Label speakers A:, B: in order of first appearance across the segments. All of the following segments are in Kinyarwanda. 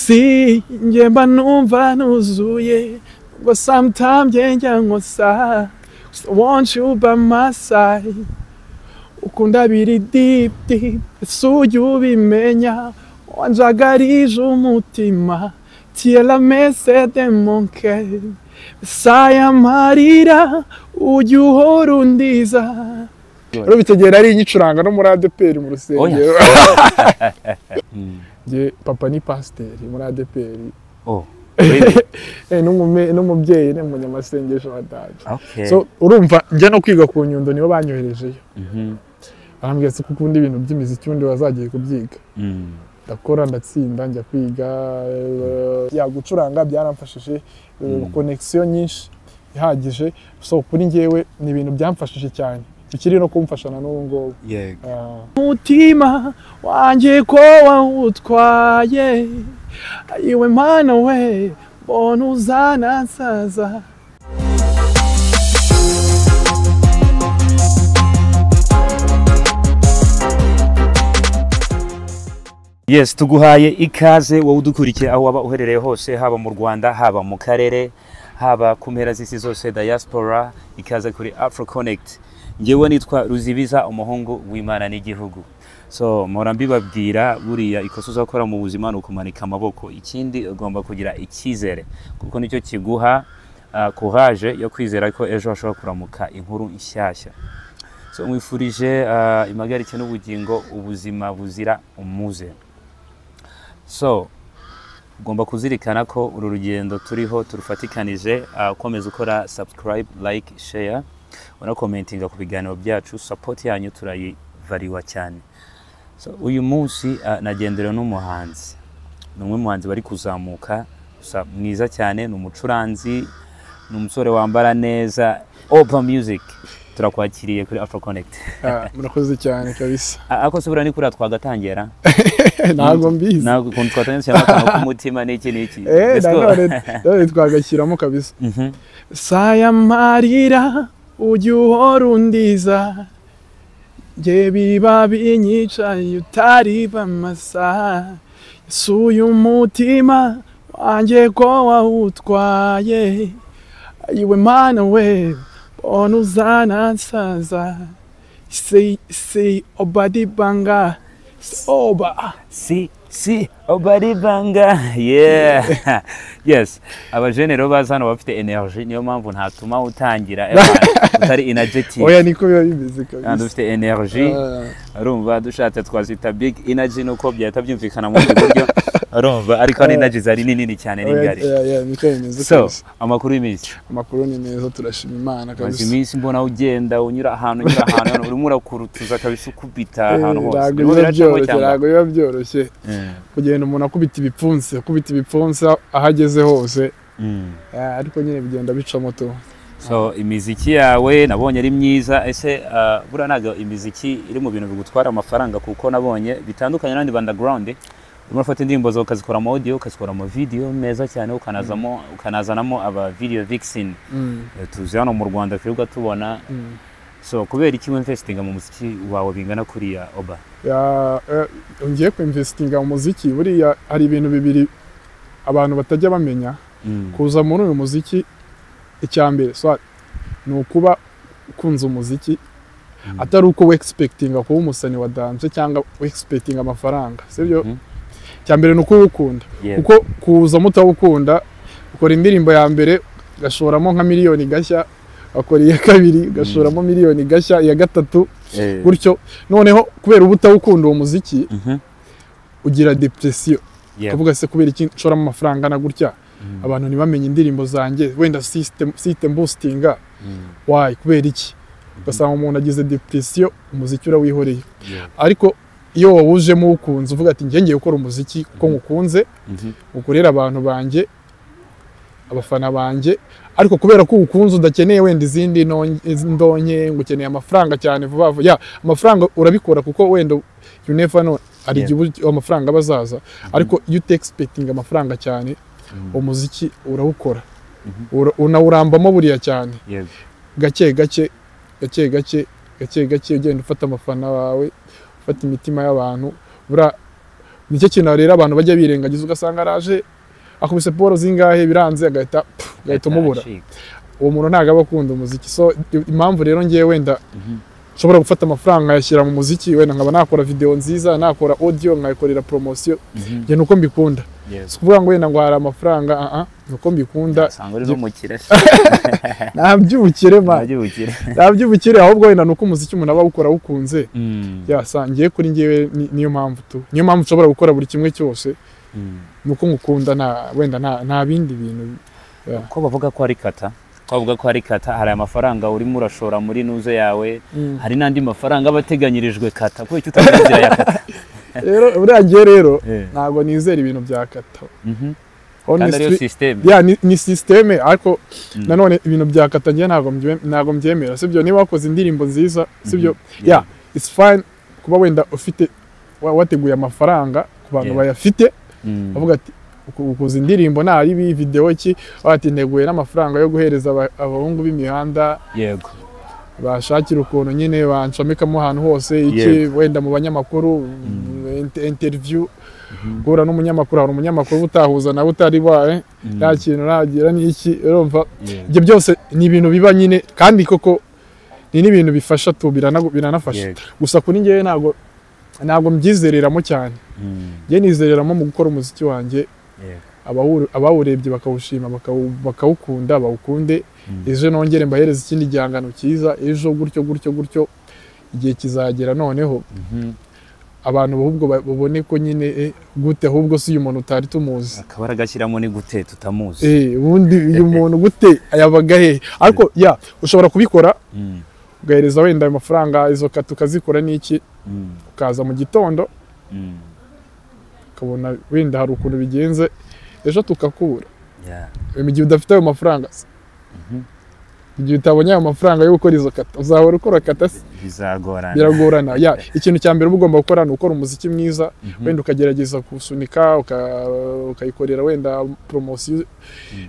A: si njye mba numva nuzuye ngo sometimes njya nkosa want you by my side ukunda biri deep ese ubimenya wanjagarije umutima tiela mese de mon cœur saya marira ujya uhora undiza rero bitegera ari inyicuranga no muri ADPR mu rusengero je papa ni pasteur muri ADPR n'umubyeyi n'umunyamasengesho wadaje so urumva njya no kwiga ku Nyundo nibo banyoherejeyo arambwiye se kukundi ibintu by'imiziki undi wazagiye kubyiga ndakora ndatsinda njya kwiga ya gucuranga byaramfashije connection nyinshi ihagije so kuri ngewe ni ibintu byamfashije cyane ikiri no kumfashana n'ubwo mutima wanje ko wawutwaye iwe mana we bona uzana saza
B: Yes, tuguhaye ikaze wowe udukurikiye aho waba uherereye hose haba mu Rwanda haba mu karere haba ku mpera z'isi zose diaspora ikaze kuri Afro Connect. Ngewe nitwa Ruzibiza umuhungu w'Imana n'igihugu. So mpora mbibabwira buriya ikosa uzakora mu buzima no kumanika amaboko. Ikindi ugomba kugira ikizere kuko nicyo kiguha courage yo kwizera ko ejo hashobora kuramuka inkuru inshyashya. So mwifurije impagarike n'ubugingo ubuzima buzira umuze. So ugomba kuzirikana ko uru rugendo turiho turufatikanije ukomeza ukora subscribe, like, share, wana commentinga ku biganiro byacu, support yanyu turayivariwa cyane. So uyu munsi nagendera n'umuhanzi. Numwe muhanzi bari kuzamuka gusa mwiza cyane n'umucuranzi n'umusore wambara neza Oba Music. Turakwakiriye kuri Afro Connect.
A: Murakoze cyane kabisa.
B: Ako subira ni kuri twagatangira.
A: Ntago mbizi.
B: Ntago twatanye cyane ku mutima n'iki.
A: None twagashyiramo kabisa. Saya marira ujya uhora undiza nge biba binyica utari bamasa suyu umutima wanje ko wawutwaye iwe mana we bona uzana saza si obadi banga oba
B: si obadi banga yeah yes abajenero bazana bafite energy niyo mpamvu ntatuma utangira utari energetic
A: oya niko biba bimeze kabisa
B: dufite energy arumva dushatse twazita big energy nuko byahita byumvikana mu buryo arumva ariko ni energy zari nini cyane n'ingari
A: niko bimeze
B: so amakuru y'imisi
A: amakuru ni meza turashima Imana kabisa
B: imisi mbona ugenda unyura ahantu urimo urakurutuza kabisa ukubita ahantu hose
A: ntago biba byoroshye kugenda umuntu akubita ibipfunsi ahageze hose ariko nyine bigenda bicamo to
B: so imiziki yawe nabonye ari myiza ese bura naga imiziki iri mu bintu bigutwara amafaranga kuko nabonye bitandukanye n'andi underground urafata indirimbo zo ukazikora mu audio ukazikora mu video meza cyane ukanazanamo aba video vixen tuzi hano mu Rwanda twebwe tubona so kubera iki investinga mu muziki wawe bingana kuri ya Oba
A: ngiye ku investinga mu muziki buriya hari ibintu bibiri abantu batajya bamenya kuza muri uyu muziki icyambere so ni ukuba ukunze umuziki atari uko we expectinga kuba umusani wa dance cyangwa we expectinga amafaranga sibyo cyambere nuko ukunda kuko kuza mutawukunda ukora indirimbo ya mbere gashoramo nka miliyoni gashya akora iya kabiri gashoramo miliyoni gashya iya gatatu gutyo noneho kubera ubutawukunda uwo muziki ugira depression kuvuga se kubera iki nshoramo amafaranga na gutya abantu ntibamenye indirimbo zanjye wenda system boostinga why kubera iki ugasanga umuntu agize depression umuziki urawihoreye ariko iyo wawujemo ukunze uvuga ati ngiye gukora umuziki kuko ngukunze ukorera abantu banjye abafana banjye ariko kubera ko ukunze udakeneye wenda izindi ndonye ngukeneye amafaranga cyane vuba amafaranga urabikora kuko wenda you never know ari igihe amafaranga bazaza ariko you take expecting amafaranga cyane umuziki urawukora unawurambamo buriya cyane gake gake ugenda ufata amafana wawe ufata imitima y'abantu nicyo kintu rero abantu bajya birengagiza ugasanga araje akubise poro zingahe biranze agahita umubura uwo muntu ntago aba akunda umuziki so impamvu rero ngiye wenda nshobora gufata amafaranga yashyira mu muziki wenda nkaba nakora video nziza nakora audio nkayikorera promotion je nuko mbikunda kuvuga ngo wenda ngo hari amafaranga nuko mbikunda
B: sanga uri n'umukire
A: nabyubukire ahubwo wenda nuko umuziki umuntu aba gukora ukunze yasangiye kuri ngewe niyo mpamvu nshobora gukora buri kimwe cyose nuko ngukunda wenda nta bindi bintu
B: ko bavuga ko ari kata hari amafaranga urimo urashora muri nuze yawe hari n'andi mafaranga abateganyirijwe kata ko icyo utazira ya kata
A: rero uriya rero ntabwo nizera ibintu bya kata
B: kandi ariyo system
A: ni system ariko nanone ibintu bya kata ngiye ntabwo mbyemera sibyo niba wakoze indirimbo nziza sibyo it's fine kuba wenda ufite wateguye amafaranga ku bantu bayafite bavuga ati ukuza indirimbo nta ari video ki bati nteguye n'amafaranga yo guhereza abahungu b'imihanda
B: yego
A: bashakira ukuntu nyine bancomekamo ahantu hose iki wenda mu banyamakuru interview gura n'umunyamakuru hari umunyamakuru utahuza nawe utari bae nta kintu nagira n'iki urumva ibyo byose ni ibintu biba nyine kandi koko ni n'ibintu bifasha biranafasha gusa kuri ngewe ntabwo mbyizereramo cyane nge nizereramo mu gukora umuziki wanjye abawurebye bakawushima bakawukunda bawukunde ejo nongere mbahereza ikindi gihangano cyiza ejo gutyo igihe kizagera noneho abantu ahubwo babone ko nyine gute ahubwo si uyu muntu utari tumuzi
B: akabara gashyiramo ni gute tutamuzi
A: ubundi uyu muntu gute ayabaga he ariko ushobora kubikora ugahereza wenda amafaranga izo kata ukazikora n'iki ukaza mu gitondo ukabona wenda hari ukuntu bigenze ejo tukakubura mu gihe udafite ayo mafaranga igihe utabonye ayo mafaranga yo gukora izo kata uzahora ukora kata biragorana ikintu cya mbere uba ugomba gukora ni ukora umuziki mwiza wenda ukagerageza kuwusunika ukayikorera wenda promotion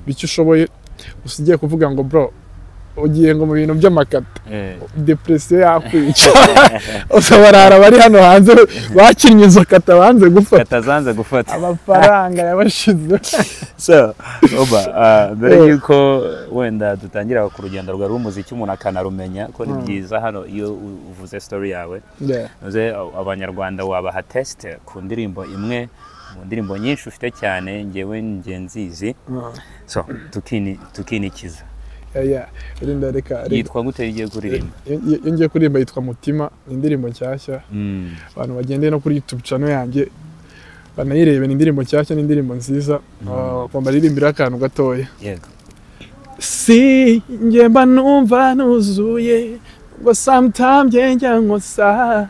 A: bityo ushoboye usigiye kuvuga ngo bro ugiye ngo mu bintu by'amakata depression yakwica usabarara bari hano hanze bakinnye izo kata banze gufata amafaranga yabashize
B: so mbere yuko wenda dutangira ku rugendo rwa rw'umuziki umuntu akanarumenya ko ni byiza hano iyo uvuze story yawe noze abanyarwanda wabaha test ku ndirimbo imwe mu ndirimbo nyinshi ufite cyane ngewe nzizi so tukinikiza
A: irinda reka
B: yitwa gute igiye kuririmba
A: ngiye kuririmba yitwa Mutima indirimbo nshyashya abantu bagendeye no kuri YouTube channel yanjye banayirebe indirimbo nshyashya n'indirimbo nziza kwamba ririmbira akantu gatoya
B: yego
A: si nge mba numva nuzuye ngo sometimes njya nkosa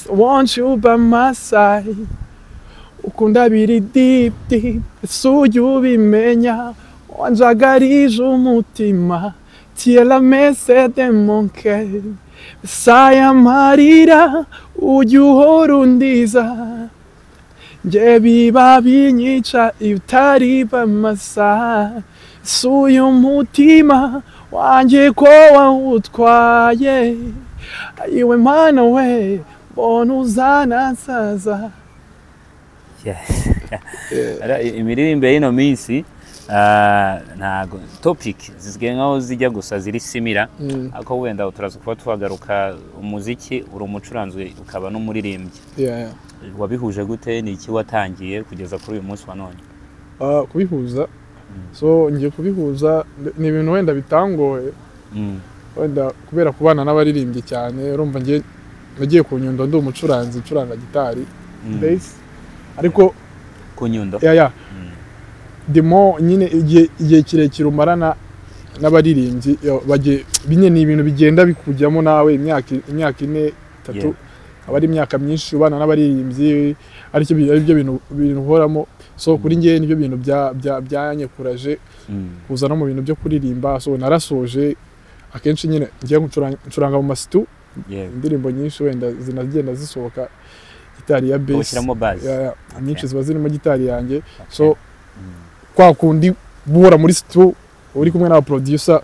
A: want you by my side ukunda biri deep suye ubimenya wanjagarije umutima tiela mese de mon cœur saya marira ujya uhora undiza nge biba binyica utari bamasa suye umutima wanjye ko wawutwaye ayiwe mana we mbona uzanasaza
B: imiririmbo y'ino minsi ntago topic zizige nkaho zijya gusa ziri simira ako wenda turaza kuba twagaruka umuziki uri umucuranzwe ukaba n'umuririmbyi wabihuje gute ni iki watangiye kugeza kuri uyu munsi wa none
A: kubihuza so ngiye kubihuza ni ibintu wenda bitangoye wenda kubera kubana n'abaririmbyi cyane urumva nagiye ku Nyundo ndi umucuranzi ncuranga gitari bass ariko
B: ku Nyundo
A: demo nyine igihe kirekire umarana n'abaririmbyi binye ni ibintu bigenda bikujyamo nawe imyaka 4 3 abari imyaka myinshi ubana n'abaririmbyi aribyo bintu uhoramo so kuri ngiye nibyo bintu byanyekuraje kuza no mu bintu byo kuririmba so narasoje akenshi nyine ngiye ncuranga mu masitu indirimbo nyinshi wenda zinagenda zisohoka gitari ya bass nyinshi ziba zirimo gitari yanjye so kwa kundi buhora muri studio uri kumwe na producer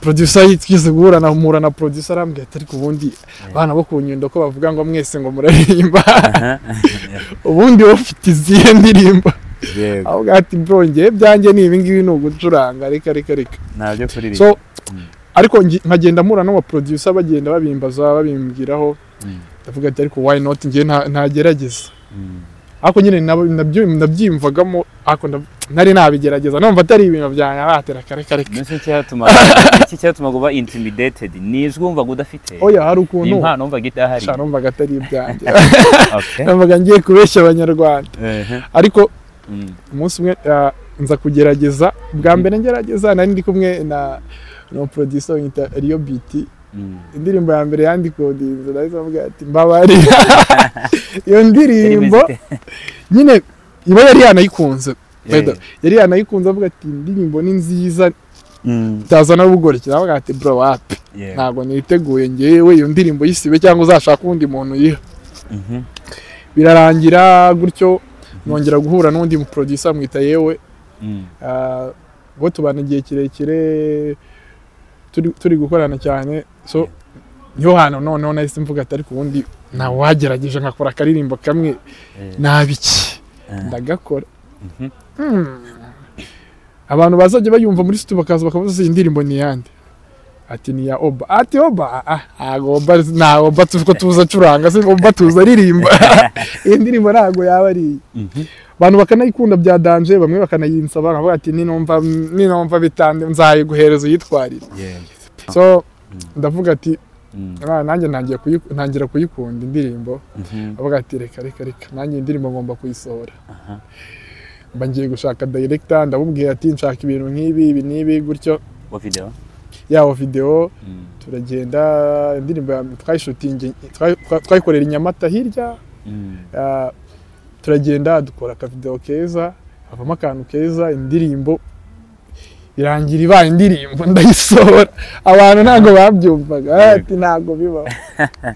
A: producer yitwize guhura na producer arambwira ati ariko ubundi bana bo ku Nyundo ko bavuga ngo mwese ngo muraririmba ubundi wowe ufite izihe ndirimbo aho ati bro ngiye byanjye ni ibi ngibi no gucuranga reka
B: ntabyo kuririmba
A: so ariko nkagenda mura no producer bagenda babimbaza babimbwiraho ndavuga ati ariko why not ngiye ntagerageza ako nyine nabyimvagamo ako nari nabigerageza numva atari ibintu byanjye abatera kare
B: nese cyatuma guba intimidated nizwe umva gudafite
A: oya hari ukuntu
B: impano numva gitahari
A: numva gatari ibyanjye numva ngiye kubeshya abanyarwanda ariko umunsi umwe nza kugerageza bwa mbere ngerageza nari ndi kumwe no producer wita Rio Beat indirimbo ya mbere yandikodinze ndahise mvuga ati mbabari iyo ndirimbo nyine iba yari yanayikunze yari yanayikunze avuga ati indirimbo ni nziza tazana ubugore kiravuga ati bro wapi ntago niteguye ngewe iyo ndirimbo yisibe cyangwa uzashaka undi muntu yiha birarangira gutyo nongera guhura n'undi mu producer mwita yewe bo tubana igihe kirekire turi gukorana cyane so niho hano noneho nahise mvuga ati ariko ubundi nawe wagerageje nkakora akaririmbo kamwe nabiki ndagakora abantu bazajya bayumva muri studio bakaza bakavuza iyi ndirimbo ni yande ati ni ya Oba ati Oba Oba na Oba tuko tuza curanga se Oba tuza aririmba iyi ndirimbo ntago yaba ari abantu bakanayikunda bya danje bamwe bakanayinsaba bakavuga ati ninumva bitande nzaye guhereza yitwarira so ndavuga ati nanjye ntangira kuyikunda indirimbo avuga ati reka nanjye indirimbo ngomba kuyisohora mba ngiye gushaka director ndabubwira ati nshaka ibintu nk'ibi gutyo wa video turagenda indirimbo twayikorera Nyamata hirya turagenda dukora aka video keza avamo akantu keza indirimbo irangira ibaye indirimbo ndayisohora abantu ntago babyumvaga ati ntago bibaho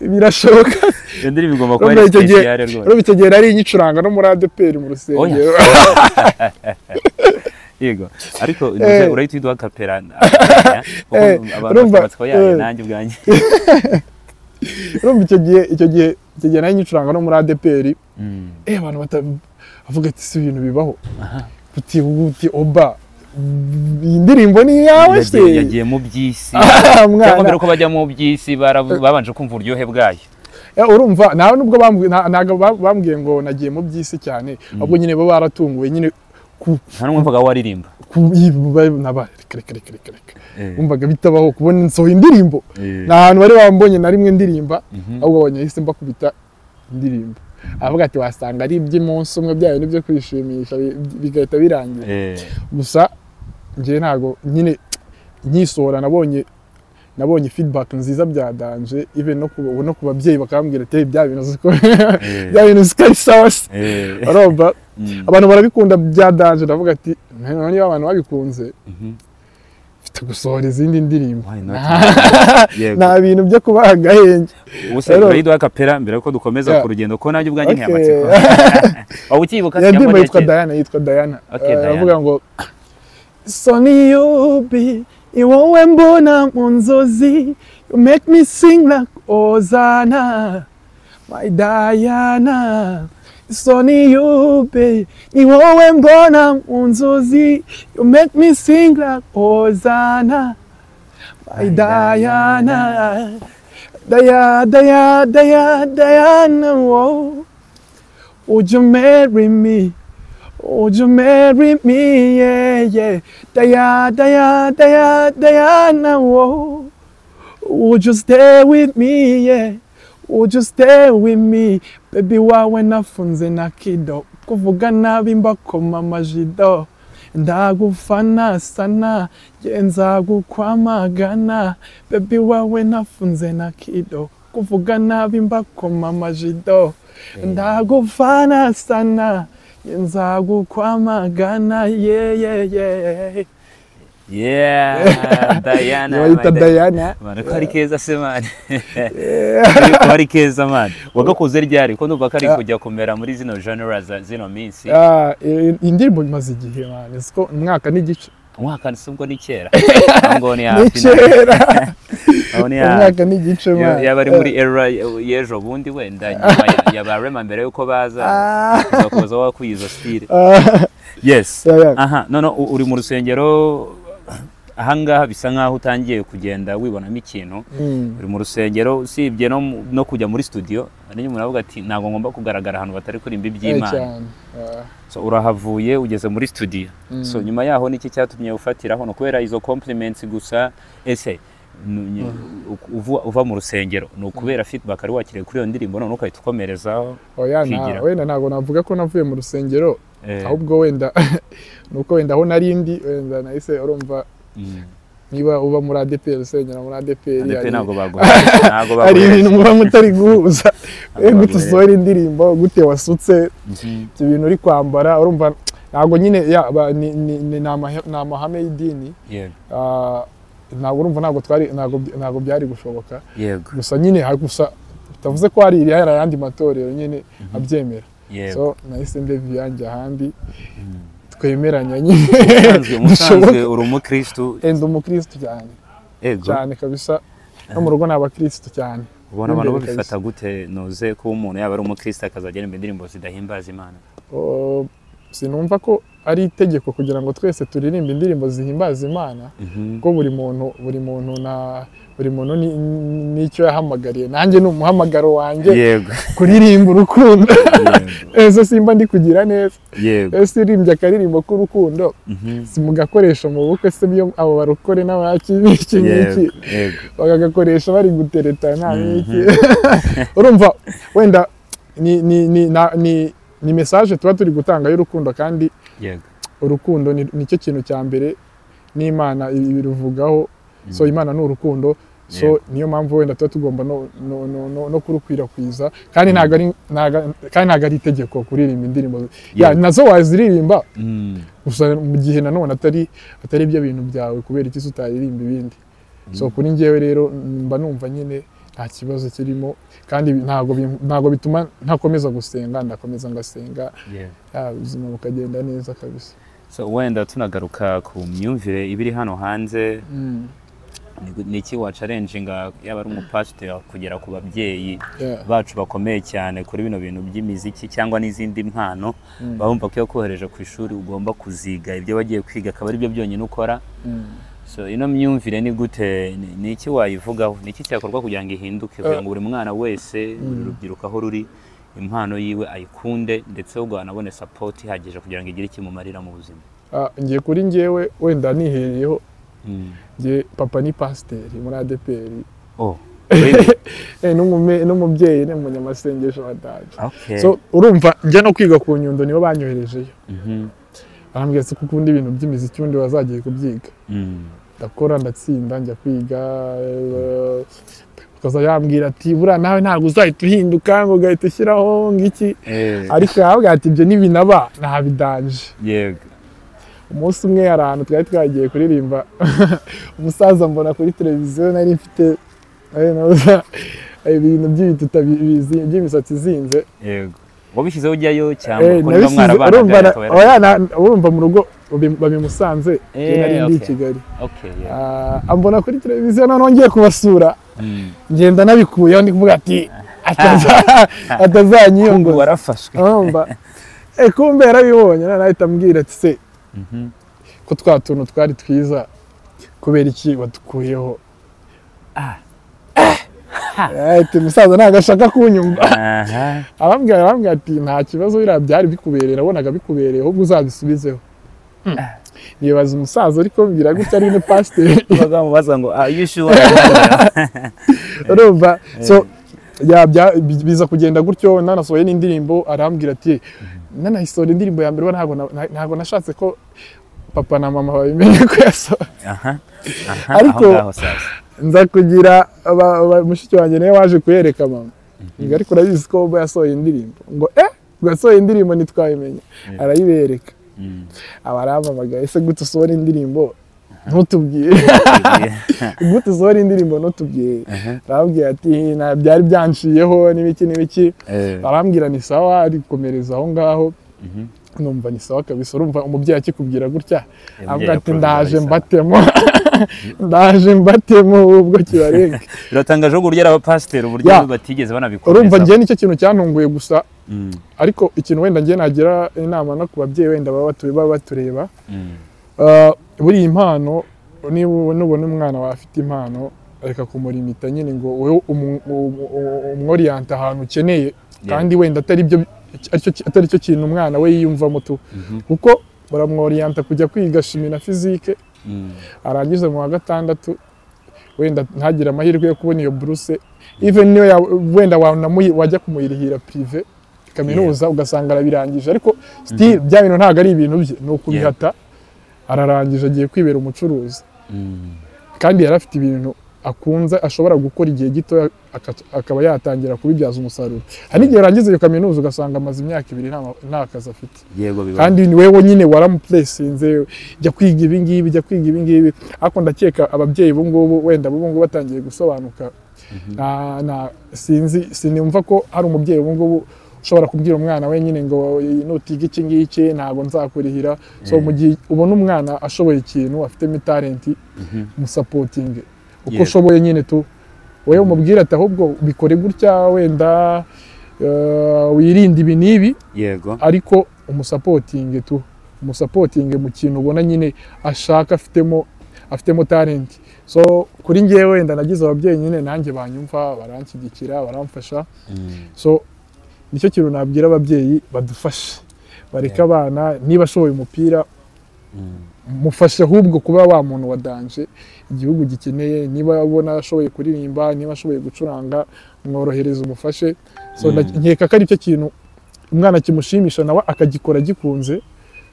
A: birashoboka
B: iyo ndirimbo igomba kuba ari special rwose
A: rubitegera ari inyicuranga no muri ADPR mu rusengero
B: yego ariko urahita idwa kapera abantu batwa yaye nanjye ubwanjye
A: rumva icyo gihe nayo nyicuranga no muri ADPR abantu bavuga ati si ibintu bibaho uti Oba indirimbo ni yawe se
B: yagiye mu byisi cyangwa mbere ko bajya mu byisi babanje kumva uryohe bwayo
A: urumva nawe nubwo bambwiye ngo nagiye mu byisi cyane ahubwo nyine bo baratunguwe nyine
B: nta numvaga waririmba
A: umvaga bitabaho kubona nsohoye indirimbo nta hantu bari bambonye na rimwe ndirimba ahubwo abanyahise mbakubita indirimbo avuga ati wasanga ari iby'umunsi umwe byayo nibyo kwishimisha bigahita birangira gusa ngiye ntago nyine nyisohora nabonye feedback nziza bya danje even no ku babyeyi bakambwira ati bya bintu zikari sauce aroba abantu barabikunda bya danje ndavuga ati niba abantu babikunze mfite gusohora izindi ndirimbo nta bintu byo kubaha agahenge
B: ubuse akapera mbere ko dukomeza ku rugendo ko nanjye ubwanjye ntiyamatsiko waba ukibuka
A: cyangwa yitwa Diana aravuga ngo Sonny Yubi iwowe mbona mu nzozi you make me sing like Hosanna my Diana Sonny Yubi iwowe mbona mu nzozi you make me sing like Hosanna my Diana Diana oh would you marry me? Would you marry me? Yeah. Diana, whoa. Would you stay with me? Yeah. Would you stay with me? Baby, wawe nafunze na kido. Kuvuga nabi mbakoma majido. Ndagufana sana. Yenza gukwamagana. Baby, wawe nafunze na kido. Kuvuga nabi mbakoma majido. Ndagufana sana. Yenzagu kwamagana Diana
B: man ko ari keza se man ko ari keza man wagakoze ryari ko numva kari kujya kumera muri zino genres zino minsi
A: indirimbo imaze igihe man siko umwaka n'igice
B: umwaka se ubwo ni kera ngo ni hafi
A: ni kera
B: aho ni
A: umwaka ni igice mwana
B: yaba ari muri era y'ejo bundi wenda nyuma yabarema mbere yuko baza bakoza wakwiza style yes aha none uri mu rusengero ahangaha bisa nkaho utangiye kugenda wibonamo ikintu uri mu rusengero usibye no kujya muri studio ari nyuma navuga ati ntago ngomba kugaragara ahantu batari kuri imbi by'Imana so urahavuye ugeze muri studio so nyuma yaho niki cyatumye ufatiraho no kubera izo compliments gusa ese uva mu rusengero no kubera feedback ari wakiriye kuri iyo ndirimbo none ukahita ukomerezaho
A: wenda ntago navuga ko navuye mu rusengero ahubwo wenda nuko wenda aho narindi wenda nahise urumva niba uba muri ADPR usengera muri ADPR ari ibintu muba mutari guhuza gute usohora indirimbo gute wasutse ibyo bintu uri kwambara urumva ntago nyine ni amahame y'idini ntabwo urumva ntabwo byari gushoboka gusa nyine gusa utavuze ko hari ayandi matorero nyine abyemera so nahise ndeve yanjye ahandi twemeranya nyine
B: musanzwe uri umukristo
A: umukristo cyane kabisa no mu rugo n'abakristo cyane
B: ubona abantu babifata gute noze ko umuntu yaba ari umukristo akazagera indirimbo zidahimbaza Imana
A: sinumva ko ari itegeko kugira ngo twese turirimbe indirimbo zihimbaza Imana ko buri muntu n'icyo yahamagariye nanjye n'umuhamagaro wanjye kuririmba urukundo ese simba ndi kugira neza ese irimbye akaririmbo k'urukundo simugakoresha mu bukwe se byo abo barokore n'abakibiki n'iki bagagakoresha bari guteretana n'iki urumva wenda ni message tuba turi gutanga y'urukundo kandi urukundo nicyo kintu cya mbere n'Imana ibiruvugaho so Imana ni urukundo so niyo mpamvu wenda tuba tugomba no kurukwirakwiza kandi ntago ari itegeko kuririmba indirimbo nazo waziririmba gusa mu gihe nanone atari ibyo bintu byawe kubera iki utaririmba ibindi so kuri njyewe rero mba numva nyine nta kibazo kirimo kandi ntago bituma ntakomeza gusenga ndakomeza ngasenga ubuzima bukagenda neza kabisa
B: so wenda tunagaruka ku myumvire ibiri hano hanze niki wa challenginga yaba ari umupastor kugera ku babyeyi bacu bakomeye cyane kuri bino bintu by'imiziki cyangwa n'izindi mpano bumva ko kohereje ku ishuri ugomba kuziga ibyo bagiye kwiga akaba ari byo byonyine ukora so ino myumvire ni gute niki wayivugaho niki cyakorwa kugira ngo ihinduke kugira ngo buri mwana wese urubyiruko aho ruri impano yiwe ayikunde ndetse ubwo anabone support ihagije kugira ngo igire ikimumarira mu buzima
A: ngiye kuri njyewe wenda nihereyeho ngiye papa ni pasiteri muri ADPR n'umubyeyi ni umunyamasengesho wa dad so urumva njya no kwiga ku Nyundo nibo banyoherejeyo arambwira se kukundi ibintu by'imiziki undi wazagiye kubyiga ndakora ndatsinda njya kwiga akaza yambwira ati buriya nawe ntabwo uzahita uhinduka ngo ugahita ushyiraho ngiki ariko yabwira ati ibyo n'ibinaba ntabidanje umunsi umwe hari ahantu twari twagiye kuririmba umusaza mbona kuri televiziyo nari mfite ibintu by'ibituta by'imisatsi izinze
B: wabishyizeho ujyayo cyangwa ko niba mwarabana
A: urumva mu rugo babimusanze nari ndi i Kigali ambona kuri televiziyo none ngiye kubasura ngenda nabikuyeho ndi kuvuga ati atazanyiyongoza
B: warafashwe
A: kumbe yarabibonye nahita ambwira ati se ko twa tuntu twari twiza kubera iki wadukuyeho umusaza ntabwo ashaka kunyumva arambwira ati nta kibazo biriya byari bikubereye nabonaga bikubereye ahubwo uzabisubizeho nibaza umusaza ariko mbwira gutya ari ne pasiteri
B: bazamubaza ngo yishyuwe
A: urumva so biza kugenda gutyo nanasohoye n'indirimbo arambwira ati nanayisohora indirimbo ya mbere ntabwo nashatse ko papa na mama babimenye ko yasohoye ariko nza kugira mushiki wanjye nawe waje kuyereka mama ariko urabizi ko yasohoye indirimbo ngo yasohoye indirimbo ntitwayimenye arayibereka aba arampamagaye ese gute usohora indirimbo ntutubwire gute usohora indirimbo ntutubwire arambwira ati byari byanshiyeho n'ibiki arambwira ni sawa arikomereza aho ngaho numva ni sawa kabisa. Urumva umubyeyi akikubwira gutya avuga ati ndaje mbatemo ubwo kibarenga.
B: Biratangaje ko urya abapasiteri uburyo batigeze banabikora.
A: Urumva njye nicyo kintu cyantunguye gusa, ariko ikintu wenda njye nagira inama no ku babyeyi wenda baba batureba, buri impano nubona umwana wawe afite impano reka kumurimita nyine ngo wowe umworiyanta ahantu ukeneye, kandi wenda atari cyo kintu umwana we yiyumvamo tu, kuko baramworiyanta kujya kwiga shimi na fizike, arangiza mu wa gatandatu wenda ntagire amahirwe yo kubona iyo buruse, even niyo wenda wajya kumuyirihira prive kaminuza ugasanga arabirangije, ariko still bya bintu ntabwo ari ibintu bye, ni ukubihata. Ararangije agiye kwibera umucuruzi, kandi yari afite ibintu akunze ashobora gukora igihe gito akaba yatangira kubibyaza umusaruro. Hari igihe urangiza iyo kaminuza ugasanga amaze imyaka 2 nta kazi afite, kandi ni wewe nyine waramuplacinze jya kwiga ibi ngibi. Ariko ndakeka ababyeyi bo ngubu wenda bo ngubu batangiye gusobanuka, sinumva ko hari umubyeyi bo ngubu ushobora kubwira umwana we nyine ngo nutiga iki ngiki ntago nzakurihira. So mu gihe ubona umwana ashoboye ikintu afitemo talent, musapotinge uko ushoboye nyine tu, wowe umubwira ati ahubwo bikore gutya, wenda wirinde ibi n'ibi, ariko umusapotinge tu, umusapotinge mu kintu ubona nyine ashaka afitemo talent. So kuri njyewe wenda nagize ababyeyi nyine nanjye banyumva, baranshyigikira, baramfasha. So nicyo kintu nabwira ababyeyi, badufashe bareka abana, niba ashoboye umupira mufashe ahubwo kuba wa muntu wa danje igihugu gikeneye. Niba ubona ashoboye kuririmba, niba ashoboye gucuranga, mworohereza umufashe. So nkeka ko ari cyo kintu umwana kimushimisha nawe akagikora gikunze,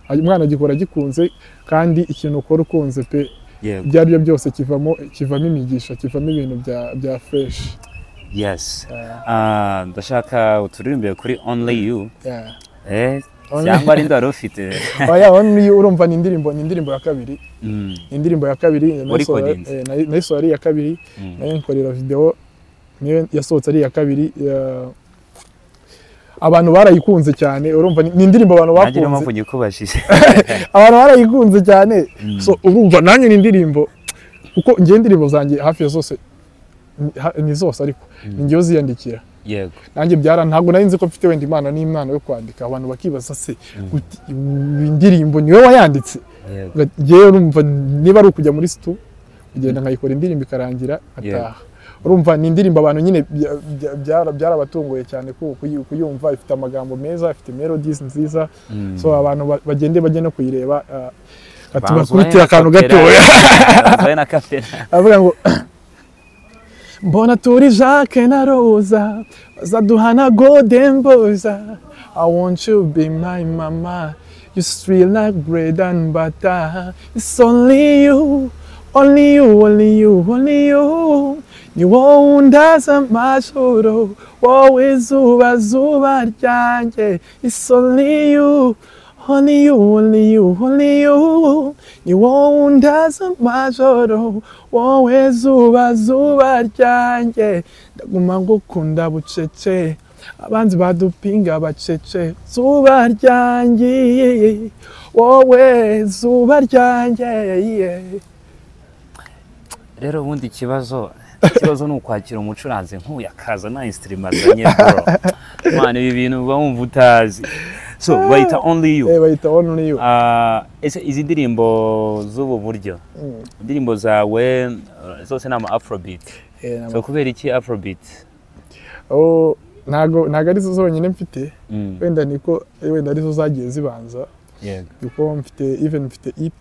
A: umwana agikora gikunze, kandi ikintu ukora ukunze pe ibyo ari byo byose kivamo imigisha, kivamo ibintu bya fresh.
B: Yes. Ndashaka uturirimbe kuri Only You. Cyangwa ari ndaro ufite.
A: Oya, Only You urumva ni indirimbo ya kabiri. Indirimbo ya kabiri nayo ari ya kabiri, nayo nkorera video niyo yasohotse ari ya kabiri. Abantu barayikunze cyane, urumva ni indirimbo abantu bakunze.
B: Nagira mpamvu nyikubashije.
A: Abantu barayikunze cyane. So urumva nanjye ni indirimbo, kuko ngiye indirimbo zanjye hafi ya zose ni zose, ariko ninjye uziyandikira.
B: Yego.
A: Nanjye ntabwo nari nzi ko mfite wenda impano yo kwandika. Abantu bakibaza se indirimbo niwe wayanditse? Ngewe urumva niba ari ukujya muri studio ugenda nkayikora indirimbo ikarangira ataha. Urumva ni indirimbo abantu nyine byarabatunguye cyane kuyumva, ifite amagambo meza, ifite melodies nziza. So abantu bagende bajye no kuyireba, atubakubitira akantu gatoya avuga ngo mbona turi Jacques na Rosa bazaduhana golden boys. I want you be my mama, you sweet like bread and butter. It's only you, only you, only you, only you. Ni wowe undaza amajoro, wowe zuba ryanjye. It's only you, only you, only you, only you. Ni wowe undaza amajoro, wowe zuba ryanjye. Ndaguma ngukunda bucece, abanzi badupinga bacece. Zuba ryanjye, wowe zuba ryanjye.
B: Rero ubundi ikibazo ni ukwakira umucuranzi nk'uyu akaza nta instrument azanye bro. Mwana ibi bintu uba wumva utazi. So bayita Only You.
A: Bayita Only You.
B: Izi ndirimbo z'ubu buryo, indirimbo zawe zose ni ama Afrobeat. So kubera iki Afrobeat?
A: Ntago ari zo zonyine mfite, wenda arizo zagiye zibanza. Kuko mfite EP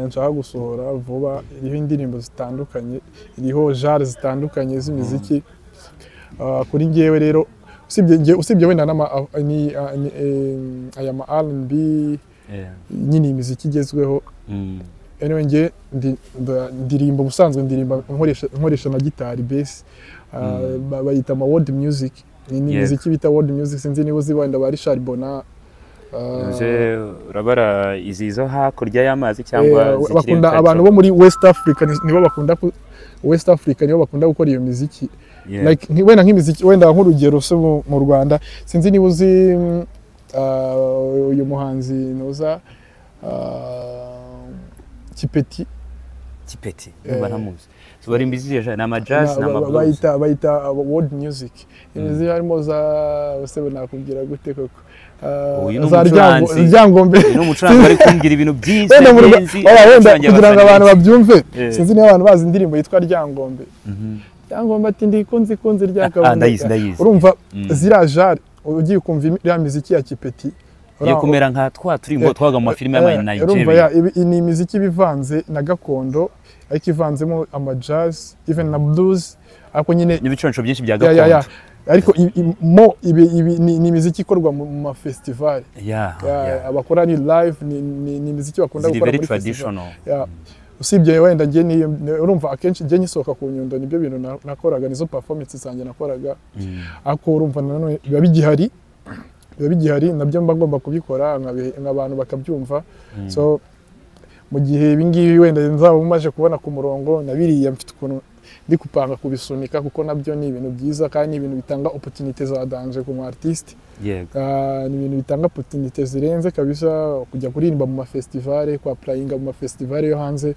A: nshaka gusohora vuba, iriho indirimbo zitandukanye, iriho genre zitandukanye z'imiziki. Kuri njyewe rero usibye wenda aya ma R&B nyine imiziki igezweho. Anyway nge ndirimbo busanzwe ndirimba nkoresha na gitari bass, bayita ma world music. Ni imiziki bita world music, sinzi niba uzibanda ba Richard Bona.
B: Urabara izizo hakurya y'amazi cyangwa
A: bakunda abantu bo muri West Africa nibo bakunda gukora iyo muziki. Like wenda nk'imiziki wenda nk'urugero se mu Rwanda, sinzi niba uzi uyu muhanzi noza Kipeti
B: niba ntamuzi so bari mbizije na jazz na blues
A: bayita world music imiziki harimo za bose nakubwira gute koko
B: za
A: ryangombe
B: n'umucuranzi bari kumbwira ibintu byinshi
A: wenda kugira ngo abantu babyumve sinzi niba abantu bazi indirimbo yitwa ryangombe ryangombe ati ndikunzi ryakabonye urumva zira jare ugiye kumva iriya miziki ya Kipeti
B: ye kumera nka turimbo twaga mu mafilime y'ama Nigeria
A: ni imiziki bivanze na gakondo ariko ivanzemo ama jazz even na blues ariko nyine
B: n'ibiconco byinshi bya gakondo
A: ariko ni imiziki ikorwa mu ma festival abakora ni live ni imiziki bakunda gukora muri
B: traditional
A: usibye wenda ngiye urumva akenshi ngiye nyisohoka ku Nyundo nibyo bintu nakoraga nizo performance zanjye nakoraga ariko urumva nanone biba bigihari nabyo mba ngomba kubikora nk'abantu bakabyumva so mu gihe ibingibi wenda nzaba umaje kubona ku murongo nabiriye mfite ukuntu ndi kupanga kubisunika kuko nabyo ni ibintu byiza kandi ibintu bitanga opportunities za danger ku artist ni ibintu bitanga opportunities zirenze kabisa kujya kuririmba mu ma festival kwa playinga mu ma festival yo hanze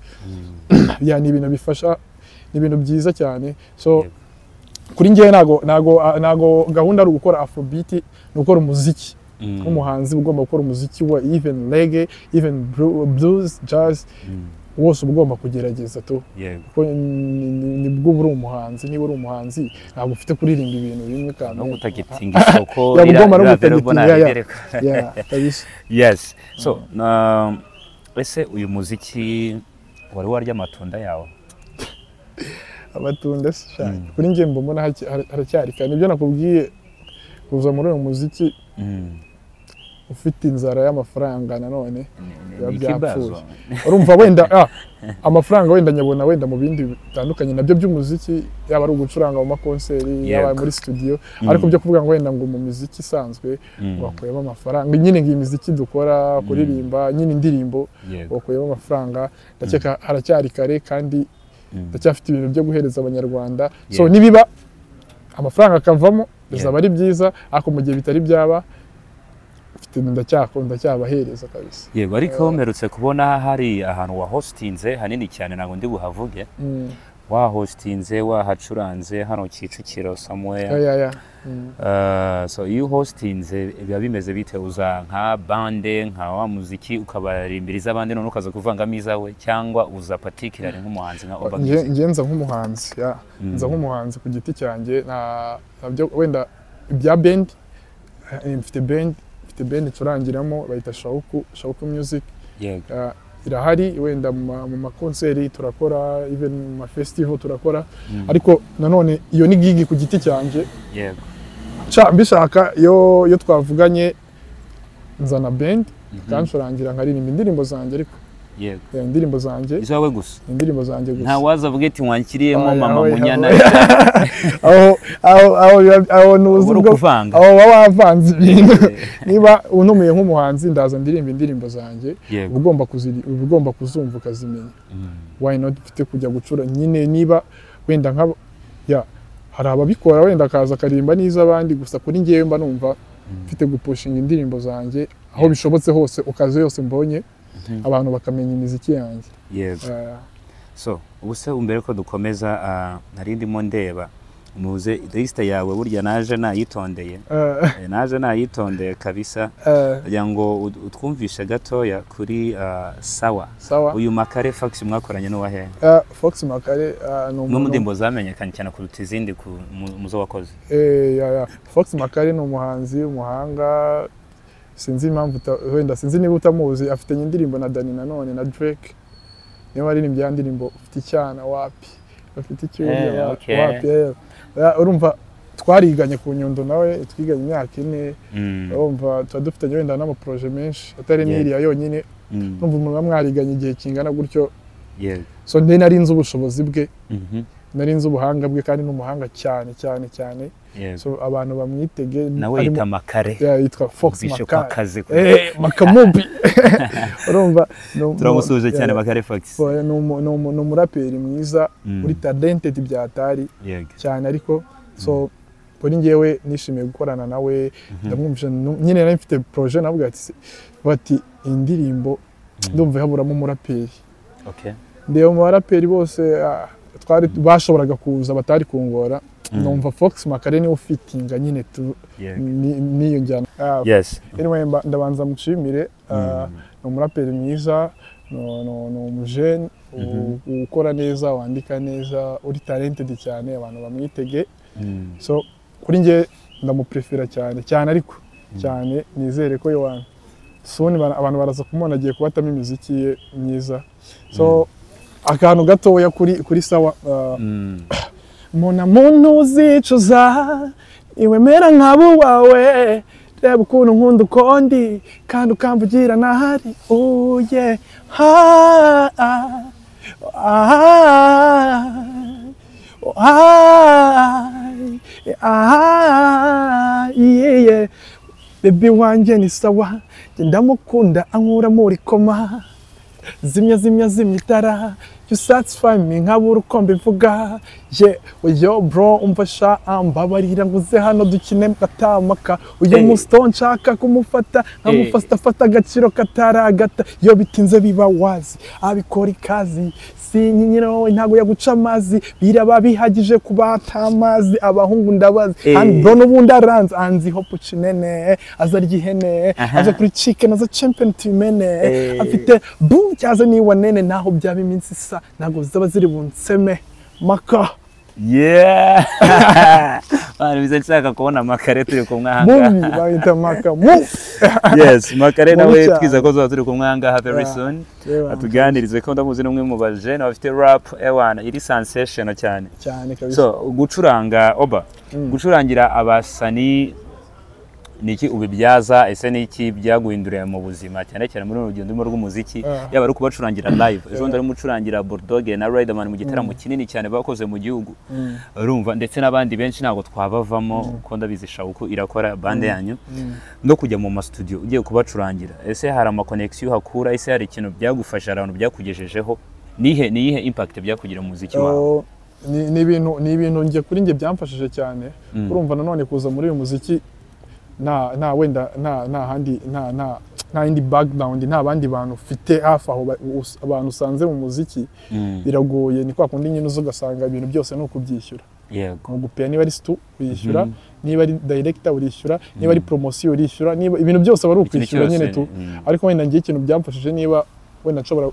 A: ni ibintu bifasha ni ibintu byiza cyane so kuri njye nago gahunda ari gukora afrobeat ni gukora umuziki nk'umuhanzi ugomba gukora umuziki wa even reggae even blues jazz wose ugomba kugerageza to kuko nibwo uri umuhanzi niba uri umuhanzi ntabwo ufite kuririmba ibintu bimwe kandi
B: no gutagitinga isoko
A: ugomba no gutagitinga
B: yes so ese uyu muziki wari warya amatunda yawe
A: amatunda kuri njye mbona haracyari kandi ibyo nakubwiye kuza muri uyu muziki ufite inzara y'amafaranga nanone byapfuye urumva wenda amafaranga wenda nyabona wenda mu bindi bitandukanye nabyo by'umuziki yaba ari ugucuranga mu makonseri yaba muri studio ariko byo kuvuga ngo wenda ngo mu muziki isanzwe wakuyemo amafaranga nyine ngo imiziki dukora kuririmba nyine indirimbo wakuyemo amafaranga ndakeka haracyari kare kandi ndacyafite ibintu byo guhereza abanyarwanda so nibiba amafaranga akavamo bizaba ari byiza ariko mu gihe bitari byaba ndacyabahereza kabisa
B: yego ariko mperutse kubona hari ahantu wa hostinze hanini cyane nago ndi buhavuge wa hostinze wahacuranze hano Kicukiro somewhere so you hostinze biba bimeze bite uza nka bande nka wa muziki ukabarimbiriza abandi none ukaza kuvangamo izawe cyangwa uza particularly nk'umuhanzi nka Oba
A: ngenza nk'umuhanzi nza nk'umuhanzi ku giti cyanjye nabyo wenda ibya band mfite band turangiramo bayita Shauku Music irahari wenda mu makonseri turakora even mu ma festival turakora ariko nanone iyo ni gigi ku giti cyanjye mbishaka yo twavuganye nzana band kancurangira nkaririmba indirimbo zanjye ariko indirimbo zanjye
B: izawe gusa
A: indirimbo zanjye gusa
B: nta waza avuga ati wankiriyemo mama munyana
A: aho nuzi aho wavanze ibintu niba untumiye nk'umuhanzi ndaza ndirimba indirimbo zanjye ugomba kuzumva ukazimenya why not ufite kujya gucura nyine niba wenda nka hari ababikora wenda akaza akarimba n'iz'abandi gusa kuri njyewe mba numva mfite gupushinga indirimbo zanjye aho bishobotse hose ukaze yose mbonye abantu bakamenya imiziki yanjye
B: so ubuse umbere ko dukomeza nari ndimo ndeba muze list yawe burya naje nayitondeye kabisa kugira ngo utwumvishe gatoya kuri sawa uyu Makare Fox mwakoranye no wahe
A: Fox Makare
B: no mudimbo zamenyekanye cyane kuruta izindi muzo wakoze
A: Fox Makare ni umuhanzi umuhanga sinzi impamvu wenda sinzi niba utamuzi afite indirimbo na Dani Nanone na Drake niba aririmbye ya ndirimbo ufite icyana wapi bafite icyuya wapi urumva twariganye ku Nyundo nawe twiganye imyaka 4 urumva dufitanye wenda n'ama projet menshi atari n'iriya yonyine urumva umuntu bamwariganye igihe kingana gutyo so nari nzi ubushobozi bwe nari nzi ubuhanga bwe kandi n'umuhanga cyane so abantu bamwitege
B: nawe yita Makare
A: yitwa Fox Makare Makamubi urumva
B: turamusuje cyane Makare Fox
A: ni umuraperi mwiza uri talented byatari cyane ariko so kuri njyewe nishimiye gukorana nawe ndamwumvisha nyine nari mfite projet navuga ati indirimbo ndumva haburamo umuraperi ndeba mu baraperi bose twari bashoboraga kuza batari kungora numva Fox Makare niwe fitinga nyine niyo njyana anyway ndabanza mushimire ni umuraperi mwiza no umujene ukora neza wandika neza uri talented cyane abantu bamwitege so kuri nge ndamuprefera cyane ariko cyane nizere ko Yohana soon abantu baraza kumubona agiye kubatamo imiziki ye myiza so akantu gatoya kuri sawa muntu uzicuza iwemera nk'abo wawe reba ukuntu nkunda ukondi kandi ukamvugira nahari uye baby wanje ni sawa ndamukunda ankura muri koma zimya itara you satisfy me nkabura uko mbivuga yo bro umfasha ambabarira nguze hano dukine gatamaka uyu musto nshaka kumufata nkamufata agaciro kataragata iyo bitinze biba wazi abikora ikazi sinyinyiro ntago yaguca amazi biraba bihagije kubata amazi abahungu ndabazi and bro nubundi aranze anzi hope cinene azarya ihene aza kuri chicken aza champion timene afite boom cyaze ni wanene naho byaba iminsi isa nago zaba ziri bunseme maka
B: bana bize nshaka kubona Makare turi kumwe hanga
A: bumi bayita maka
B: yes Makare nawe twiza ko zo turi kumwe hanga very soon atuganirize ko ndamuzi n'umwe mu bajene bafite rap ewana iri sensation cyane
A: kabisa
B: so gucuranga oba gucurangira abasani niki ubibyaza ese niki byaguhinduriye mu buzima cyane muri urugendo rw'umuziki yaba ari kubacurangira live ejo ndari mucurangira Bulldog na Riderman mu gitaramo kinini cyane bakoze mu gihugu urumva ndetse n'abandi benshi ntago twabavamo ko ndabizisha uko irakora bande yanyu ndo kujya mu studio ugiye kubacurangira ese hari ama connection hakura ese hari ikintu byagufasha abantu byakugejejeho nihe impact byakugira mu muziki wawe
A: ni ibintu ngiye kuri nge byamfashije cyane urumva nanone kuza muri uyu muziki nta wenda nta indi background nta bandi bantu ufite hafi aho abantu usanze mu muziki biragoye ni kwa kundi nyine ugasanga ibintu byose no kubyishyura gupea niba ari stu uyishyura niba ari director urishyura niba ari promotion urishyura niba ibintu byose bari ukwishyura nyine tu ariko wenda ngiye ikintu byamfashije niba wenda nshobora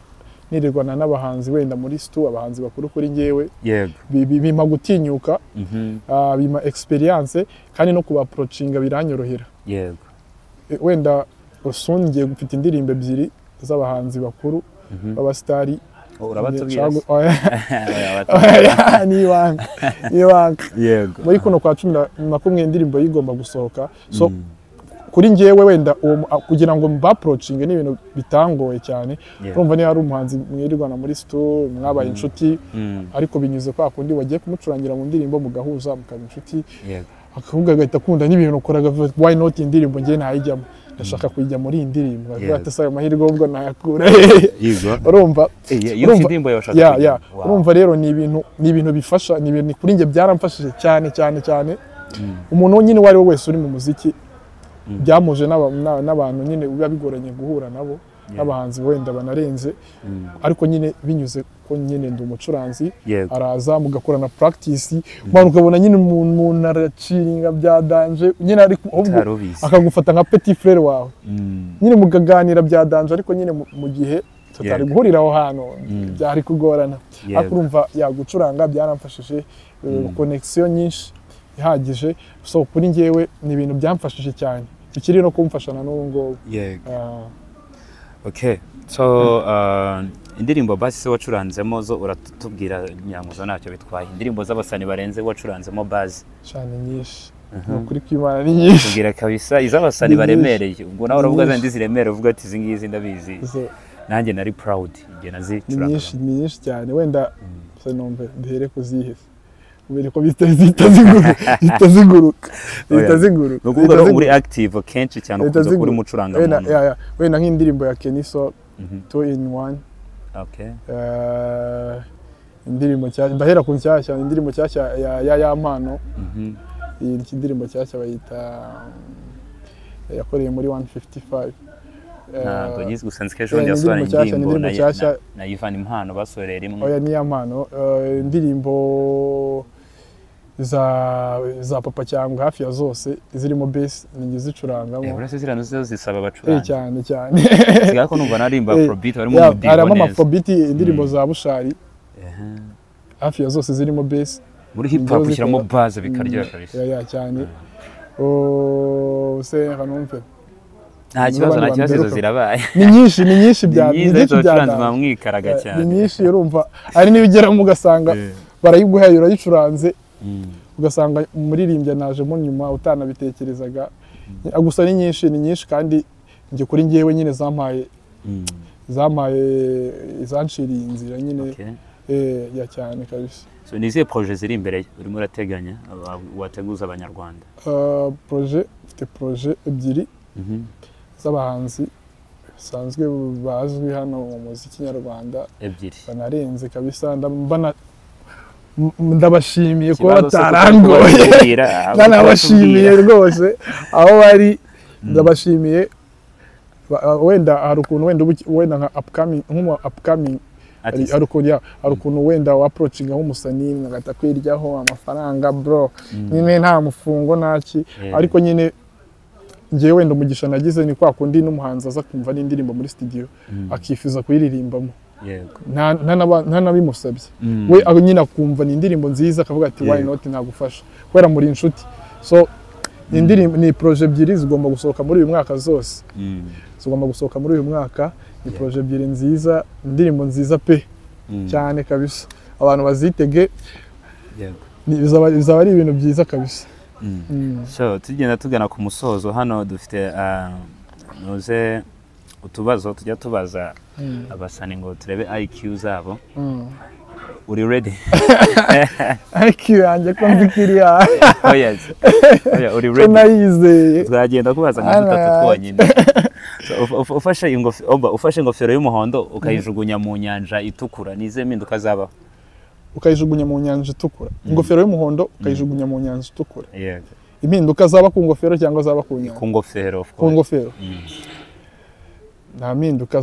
A: nirirwana n'abahanzi wenda muri stu abahanzi bakuru kuri ngewe bima gutinyuka bima experience kandi no kuba approachinga biranyorohera wenda usungiye gufite indirimbo ebyiri z'abahanzi bakuru b'abastari
B: urabatubwira
A: niwanga muri kuno kwa 10 indirimbo yigomba gusohoka so kuri ngewe wenda kugira ngo mba-approachinge ni ibintu bitangoye cyane urumva ni hari umuhanzi mwirirwana muri stu mwabaye inshuti ariko binyuze kwa kundi wagiye kumucurangira mu ndirimbo mugahuza mukaba inshuti akavuga agahita akunda n'ibintu ukoraga why not indirimbo ngiye ntayijyamo ndashaka kujya muri iyi ndirimbo ati sayo mahirwe ubwo nayakura urumva
B: indirimbo yashaka
A: urumva rero ni ibintu bifasha ni ibintu kuri nge byaramfashije cyane umuntu nyine wari wese uri mu muziki byamuje n'abantu nyine biba bigoranye guhura nabo n'abahanzi wenda banarenze ariko nyine binyuze ko nyine ndi umucuranzi araza mugakorana practice abantu ukabona nyine umuntu araciringa byadanje nyine ariko akagufata nka petit frère wawe nyine mugaganira byadanje ariko nyine mu gihe tutari guhurira aho hantu byari kugorana akurumva yagucuranga byaramfashije connection nyinshi ihagije so kuri ngewe ni ibintu byamfashije cyane ikiri no kumfashana n'ubu ngo
B: okay so indirimbo basi se wacuranzemo zo uratubwira nyamuzo ntacyo bitwaye indirimbo z'abasani barenze wacuranzemo base
A: cyane nyinshi kuri kwimana ni nyinshi
B: tubwira kabisa iz'abasani baremereye ubwo nawe uravuga zandi ziremereye uvuga ati izi ngizi ndabizi nanjye nari proud nge nazicuranga
A: ni nyinshi cyane wenda se nombe duhere kuziheza ubwo zitaziguruka
B: nukuvuga ko uri active kenshi cyane kuza kuri mucuranga
A: wenda nk'indirimbo ya Keniso 2 in 1 indirimbo cyane ndahera ku nshyashya indirimbo cyashya ya mpano iyi ndirimbo cyashya bayita yakoreye muri 155
B: ntabwo nyizi gusa nzi ko ejo bundi yasohora indirimbo na Ivan Impano basoreye rimwe
A: oya ni Impano indirimbo za papa cyangwa hafi ya zose zirimo bass ningi zicurangamo
B: urase zirano zisaba abacuranga
A: cyane
B: siga ko numva narimba afrobeat harimo umudiho
A: harimo afrobeat indirimbo za Bushari hafi ya zose zirimo bass
B: muri hip hop ushyiramo base bikaryoha kabisa
A: ya cyane se hanumve
B: nta kibazo izo zirabaye
A: ni nyinshi bya
B: byacuranzwe mwikaraga cyane
A: ni nyinshi urumva ari nibigeramo ugasanga barayiguhaye urayicuranze ugasanga umuririmbyi najemo nyuma utanabitekerezaga gusa ni nyinshi kandi nge kuri ngewe nyine zampaye izanshiriye inzira nyine ya cyane kabisa.
B: So nizihe projet ziri imbere urimo urateganya wateguza abanyarwanda?
A: Mfite projet ebyiri z'abahanzi basanzwe bazwi hano mu muziki nyarwanda
B: ebyiri
A: banarenze kabisa ndabashimiye ko batarangoye ndanabashimiye rwose aho bari ndabashimiye wenda hari ukuntu wenda nka upcoming hari ukuntu wenda wa approaching nk'umusani ngata kwiryaho amafaranga bro nyine nta mufungo naki ariko nyine ngiye wenda umugisha nagize ni kwa kundi n'umuhanzi aza kumva n'indirimbo muri studio akifuza kuyiririmbamo nta nabimusabye we nyine akumva ni indirimbo nziza akavuga ati why not nagufasha kwera muri inshuti so indirimbo ni projet ebyiri zigomba gusohoka muri uyu mwaka zose ni projet ebyiri nziza indirimbo nziza pe cyane kabisa abantu bazitege bizaba ari ibintu byiza kabisa.
B: So tugenda tugana ku musozo hano dufite noze utubazo tujya tubaza abasani ngo turebe IQ zabo. Uri ready?
A: IQ yanjye ko mbikiriya.
B: Oh yes. Uri ready?
A: Nayizeye.
B: Twagenda kubaza nka dutatu twonyine. Ufashe ingofero y'umuhondo ukayijugunya mu nyanja itukura nize mpinduka zabaho.
A: Ukayijugunya mu nyanja itukura ingofero y'umuhondo ukayijugunya mu nyanja itukura
B: yego
A: impinduka zaba ku ngofero cyangwa zaba ku nyanja
B: ku ngofero
A: ku ngofero nta mpinduka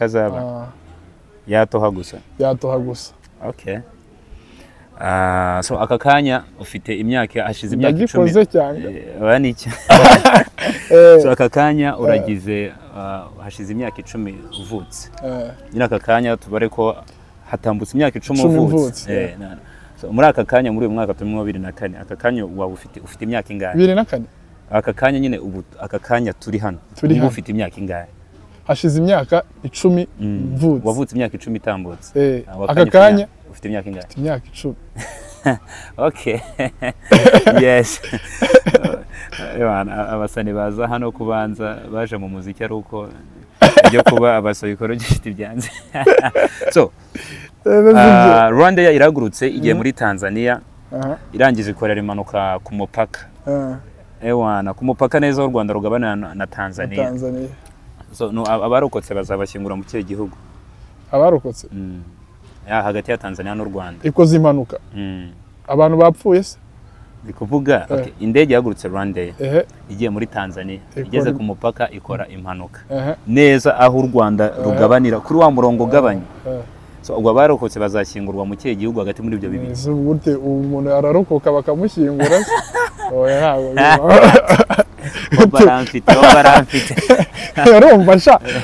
A: zaba yatoha gusa
B: okay so aka kanya ufite imyaka hashize imyaka 10
A: nagikoze cyane
B: bani iki so aka kanya uragize hashize imyaka 10 uvutse nyina aka kanya tubare ko hatambutse imyaka 10 uvutse so muri aka kanya muri uyu mwaka turimo 2024 aka kanya waba ufite imyaka ingahe
A: 2024
B: aka kanya nyine ubu aka kanya turi hano ufite imyaka ingahe
A: hashize imyaka 10 mvutse
B: wavutse imyaka 10 itambutse
A: aka kanya
B: ufite imyaka ingahe
A: imyaka 10
B: okay yes abasani baza hano kubanza baje mu muziki ari uko byo kuba abasoyikologist byanze so Rwanda iragurutse igiye muri Tanzania irangije ikorera imanuka ku mupaka ewana ku mupaka neza w'u Rwanda rugabana na Tanzania so no abarokotse bazabashyingura mu kihe gihugu
A: abarokotse
B: hagati ya Tanzania n'u Rwanda
A: ikoze imanuka abantu bapfuye se
B: bikuvuga indege yagurutse Rwanda igiye muri Tanzania igeze ku mupaka ikora impanuka neza aho u Rwanda rugabanira kuri wa murongo ugabanya so ubwo barokotse bazashyingurwa mu kihe gihugu hagati muri ibyo bibiri
A: gute umuntu ararokoka bakamushyingura oya
B: baramfite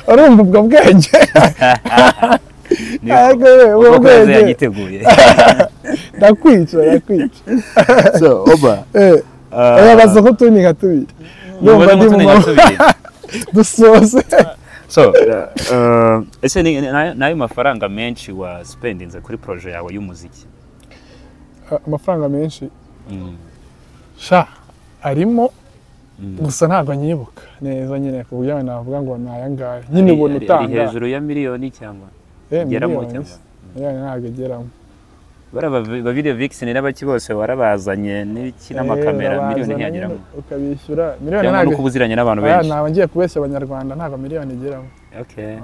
A: urumva ubwo bwenge
B: ubwenge yagiteguye
A: ndakwica
B: so oba
A: baza ko tuni nka tubiri ndumva ndi mu dusoze
B: so ese nayo mafaranga menshi wa spendinze kuri projet yawe y'umuziki
A: amafaranga menshi arimo gusa ntabwo nyibuka neza nyine ku buryo navuga ngo nayangaye nyine ubona utanga
B: hejuru ya miliyoni cyangwa geramo cyangwa
A: ntabwo geramo
B: ba video vixen n'abaki bose warabazanye n'iki n'amakamera miliyoni ntiyageramo
A: ukabishyura miliyoni
B: ntabwo kubuziranye n'abantu benshi
A: ntabwo ngiye kubeshya abanyarwanda ntabwo miliyoni igeramo
B: Okay.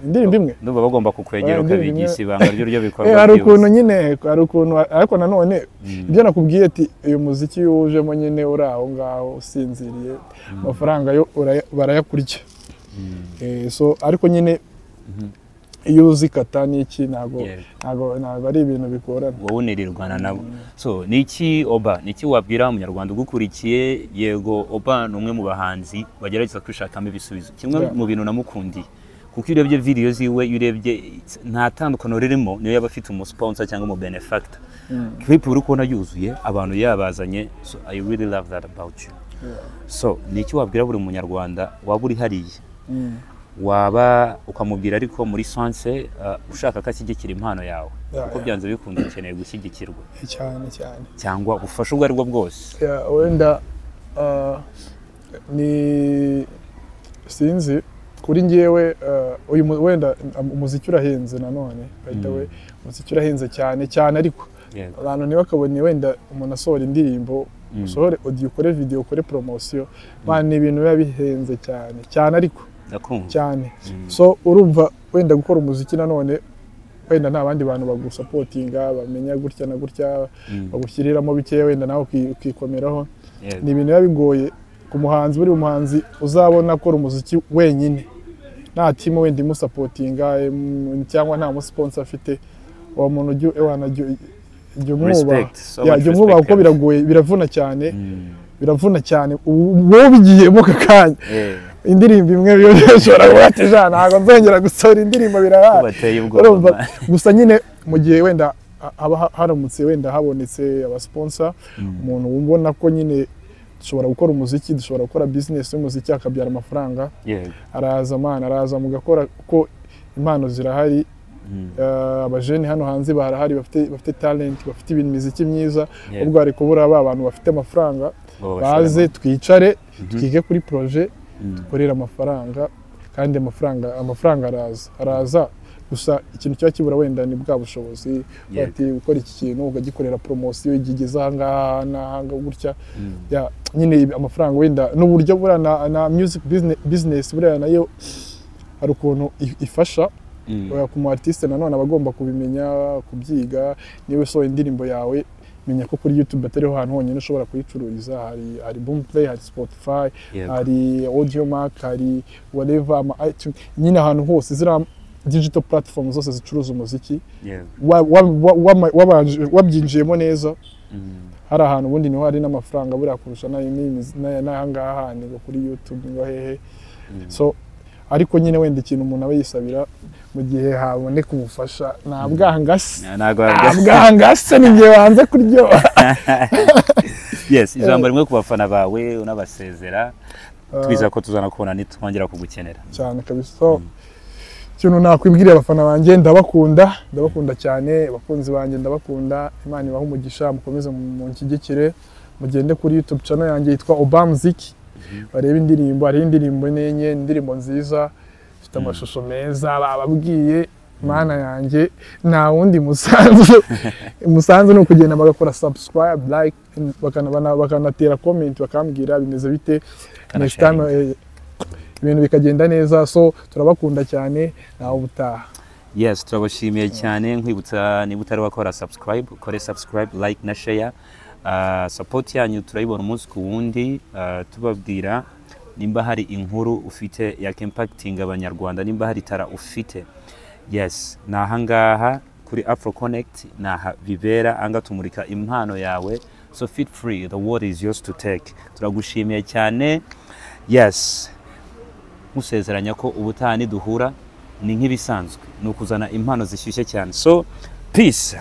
A: Indirimbo imwe
B: Ndumva bagomba kukwegera ukabigisha ibanga ryo bikorwa.
A: Hari ukuntu nyine hari ukuntu ariko nanone ibyo nakubwiye ati uyu muziki ujemo nyine uri aho ngaho usinziriye amafaranga yo barayakurya. So ariko nyine iyo uzikata n'iki ntago ari ibintu bigorana.
B: Wowe unirirwana nabo. So niki Oba niki wabwira umunyarwanda ugukurikiye? Yego Oba ni umwe mu bahanzi bagerageza kwishakamo ibisubizo. Kimwe mu bintu namukundiye kuko iyo urebye video ziwe urebye nta tandukano ririmo niyo yaba afite umusponsa cyangwa mu benefactor. Clip uri kubona yuzuye abantu yabazanye. So I really love that about you. So niki wabwira buri munyarwanda waba uri hariye waba ukamubwira ariko muri sanse ushaka ko ashyigikira impano yawe kuko byanze bikunda ukeneye gushyigikirwa
A: cyane
B: cyangwa ubufasha ubwo aribwo bwose?
A: Wenda ni sinzi kuri ngewe uyu wenda umuziki urahenze nanone we umuziki urahenze cyane ariko abantu ntibakabone wenda umuntu asohora indirimbo usohore audio ukore video ukore promotion ni ibintu biba bihenze cyane ariko cyane. So urumva wenda gukora umuziki nanone wenda nta bandi bantu bagusupportinga bamenya gutya na gutya bagushyiriramo bikeya wenda nawe ukikomeraho. Ni ibintu biba bigoye ku muhanzi buri umuhanzi uzabona akora umuziki wenyine nta team wenda imusupportinga cyangwa nta musponsor afite uwo muntu ujye umwubaha kuko biragoye biravuna cyane wowe bigiyemo kakanya indirimbo imwe bishobora kuba ati jana ntabwo nzongera gusohora indirimbo birahari. Gusa nyine mu gihe wenda haramutse wenda habonetse abasponsor umuntu ubona ko nyine dushobora gukora umuziki dushobora gukora business y'umuziki akabyara amafaranga araza mugakora kuko impano zirahari. Abajene hano hanze barahari bafite talent bafite ibintu imiziki myiza ubwo ari kubura abantu bafite amafaranga baze twicare twige kuri projet dukorera amafaranga kandi amafaranga araza gusa ikintu cyo kibura wenda ni bwa bushobozi bati gukora iki kintu ugagikorera promotion igigeza hanga gutya nyine amafaranga wenda n'uburyo bura na music business bura nayo hari ukuntu ifasha ku mu artiste nanone abagomba kubimenya kubyiga. Niwe so indirimbo yawe menya ko kuri YouTube atariho hantu honyine ushobora kuyicururiza. Hari Boomplay, hari Spotify, hari Audiomack, hari whatever iTunes, nyine ahantu hose zira digital platforms zose zicuruza umuziki wabyinjiyemo neza. Hari ahantu ubundi niho hari n'amafaranga buriya kurusha n'ahangaha ni kuri YouTube ngo hehe. So ariko nyine wenda ikintu umuntu aba yisabira mu gihe haboneka umufasha nabwangase ni ngiye wanze kuryoha.
B: Yes, ijambo rimwe ku bafana bawe unabasezera twiza ko tuzanakubona nitwongera kugukenera
A: cyane kabisa. Ikintu nakwibwirira abafana banjye ndabakunda cyane, abakunzi banjye ndabakunda. Imana ibahe umugisha mukomeze mu nshyigikire mugende kuri YouTube channel yanjye yitwa Oba Muziki bareba indirimbo. Hari indirimbo nenye indirimbo nziza ifite amashusho meza bababwiye mana yanjye nta wundi musanzu no kugenda bagakora subscribe like bakanatera comment bakambwira bimeze bite next time ibintu bikagenda neza. So turabakunda cyane nawe ubutaha.
B: Yes, turabashimiye cyane nkwibutsa niba utari wakora subscribe ukore subscribe like na share. Support yanyu turayibona umunsi ku wundi. Tubabwira nimba hari inkuru ufite ya impacting abanyarwanda, nimba hari tara ufite. Yes, nahangaha kuri Afro Connect naha bibera anga tumurika impano yawe. So feel free, the word is yours to take. Turagushimiye cyane. Yes, musezeranya ko ubutaha ni duhura ni nk'ibisanzwe ni ukuzana impano zishyushye cyane. So peace.